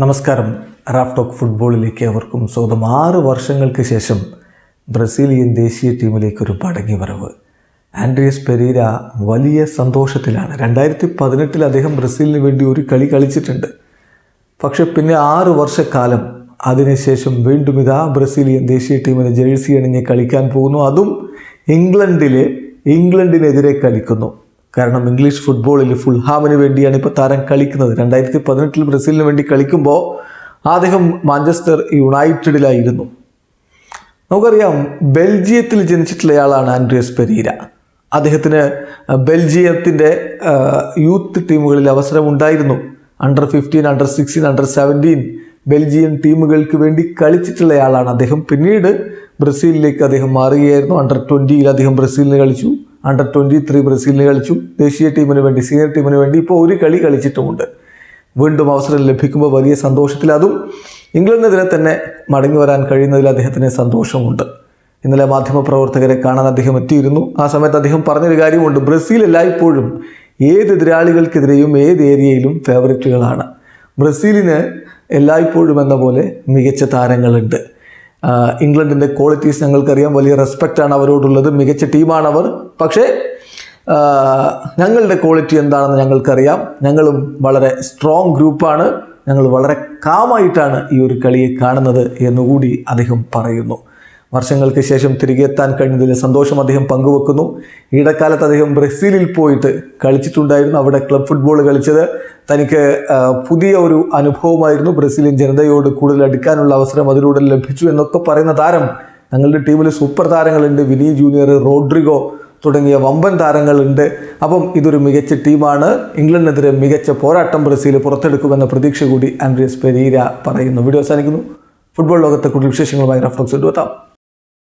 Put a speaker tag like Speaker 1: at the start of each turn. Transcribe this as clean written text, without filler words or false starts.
Speaker 1: നമസ്കാരം. Raf talk ഫുട്ബോളിലേക്ക് അവർക്കും സ്വന്തം 6 വർഷങ്ങൾക്ക് ശേഷം ബ്രസീലിയൻ ദേശീയ ടീമിലേക്കൊരു മടങ്ങിവരവ്. ആൻഡ്രിയസ് പെരീര വലിയ സന്തോഷത്തിലാണ്. 2018 അദ്ദേഹം ബ്രസീലിന് വേണ്ടി ഒരു കളി കളിച്ചിട്ടുണ്ട്. പക്ഷെ പിന്നെ 6 വർഷക്കാലം അതിനുശേഷം വീണ്ടും ഇതാ ബ്രസീലിയൻ ദേശീയ ടീമിന് ജേഴ്സി അണിഞ്ഞ് കളിക്കാൻ പോകുന്നു. അതും ഇംഗ്ലണ്ടിനെതിരെ കളിക്കുന്നു. കാരണം ഇംഗ്ലീഷ് ഫുട്ബോളിൽ ഫുൾഹാമിന് വേണ്ടിയാണ് ഇപ്പോൾ താരം കളിക്കുന്നത്. 2018 ബ്രസീലിന് വേണ്ടി കളിക്കുമ്പോൾ അദ്ദേഹം മാഞ്ചസ്റ്റർ യുണൈറ്റഡിലായിരുന്നു. നമുക്കറിയാം, ബെൽജിയത്തിൽ ജനിച്ചിട്ടുള്ളയാളാണ് ആൻഡ്രിയസ് പെരീര. അദ്ദേഹത്തിന് ബെൽജിയത്തിൻ്റെ യൂത്ത് ടീമുകളിൽ അവസരമുണ്ടായിരുന്നു. അണ്ടർ 15, അണ്ടർ 16, അണ്ടർ 17 ബെൽജിയൻ ടീമുകൾക്ക് വേണ്ടി കളിച്ചിട്ടുള്ളയാളാണ് അദ്ദേഹം. പിന്നീട് ബ്രസീലിലേക്ക് അദ്ദേഹം മാറുകയായിരുന്നു. അണ്ടർ 20 അദ്ദേഹം ബ്രസീലിന് കളിച്ചു. അണ്ടർ 23 ബ്രസീലിന് കളിച്ചു. ദേശീയ ടീമിന് വേണ്ടി, സീനിയർ ടീമിന് വേണ്ടി ഇപ്പോൾ ഒരു കളി കളിച്ചിട്ടുമുണ്ട്. വീണ്ടും അവസരം ലഭിക്കുമ്പോൾ വലിയ സന്തോഷത്തിൽ, അതും ഇംഗ്ലണ്ടിനെതിരെ തന്നെ മടങ്ങി വരാൻ കഴിയുന്നതിൽ അദ്ദേഹത്തിന് സന്തോഷമുണ്ട്. ഇന്നലെ മാധ്യമപ്രവർത്തകരെ കാണാൻ അദ്ദേഹം എത്തിയിരുന്നു. ആ സമയത്ത് അദ്ദേഹം പറഞ്ഞൊരു കാര്യമുണ്ട്: ബ്രസീൽ എല്ലായ്പ്പോഴും ഏത് എതിരാളികൾക്കെതിരെയും ഏത് ഏരിയയിലും ഫേവറേറ്റുകളാണ്. ബ്രസീലിന് എല്ലായ്പ്പോഴും എന്ന പോലെ മികച്ച താരങ്ങളുണ്ട്. ഇംഗ്ലണ്ടിൻ്റെ ക്വാളിറ്റീസ് ഞങ്ങൾക്കറിയാം, വലിയ റെസ്പെക്റ്റാണ് അവരോടുള്ളത്, മികച്ച ടീമാണവർ. പക്ഷേ ഞങ്ങളുടെ ക്വാളിറ്റി എന്താണെന്ന് ഞങ്ങൾക്കറിയാം. ഞങ്ങളും വളരെ സ്ട്രോങ് ഗ്രൂപ്പാണ്, ഞങ്ങൾ വളരെ കാമായിട്ടാണ് ഈ ഒരു കളിയെ കാണുന്നത് എന്നുകൂടി അദ്ദേഹം പറയുന്നു. വർഷങ്ങൾക്ക് ശേഷം തിരികെ എത്താൻ കഴിഞ്ഞതിൽ സന്തോഷം അദ്ദേഹം പങ്കുവെക്കുന്നു. ഇടക്കാലത്ത് അദ്ദേഹം ബ്രസീലിൽ പോയിട്ട് കളിച്ചിട്ടുണ്ടായിരുന്നു. അവിടെ ക്ലബ് ഫുട്ബോൾ കളിച്ചത് തനിക്ക് പുതിയ ഒരു അനുഭവമായിരുന്നു. ബ്രസീലിയൻ ജനതയോട് കൂടുതൽ അടുക്കാനുള്ള അവസരം അതിലൂടെ ലഭിച്ചു എന്നൊക്കെ പറയുന്ന താരം, ഞങ്ങളുടെ ടീമിൽ സൂപ്പർ താരങ്ങളുണ്ട്, വിനി ജൂനിയർ, റോഡ്രിഗോ തുടങ്ങിയ വമ്പൻ താരങ്ങളുണ്ട്. അപ്പം ഇതൊരു മികച്ച ടീമാണ്. ഇംഗ്ലണ്ടിനെതിരെ മികച്ച പോരാട്ടം ബ്രസീൽ പുറത്തെടുക്കുമെന്ന പ്രതീക്ഷ കൂടി ആൻഡ്രിയസ് പെരീര പറയുന്നു. വീഡിയോ അവസാനിക്കുന്നു. ഫുട്ബോൾ ലോകത്തെ കൂടുതൽ വിശേഷങ്ങളുമായി റാഫ് ടോക്സ് എത്താം.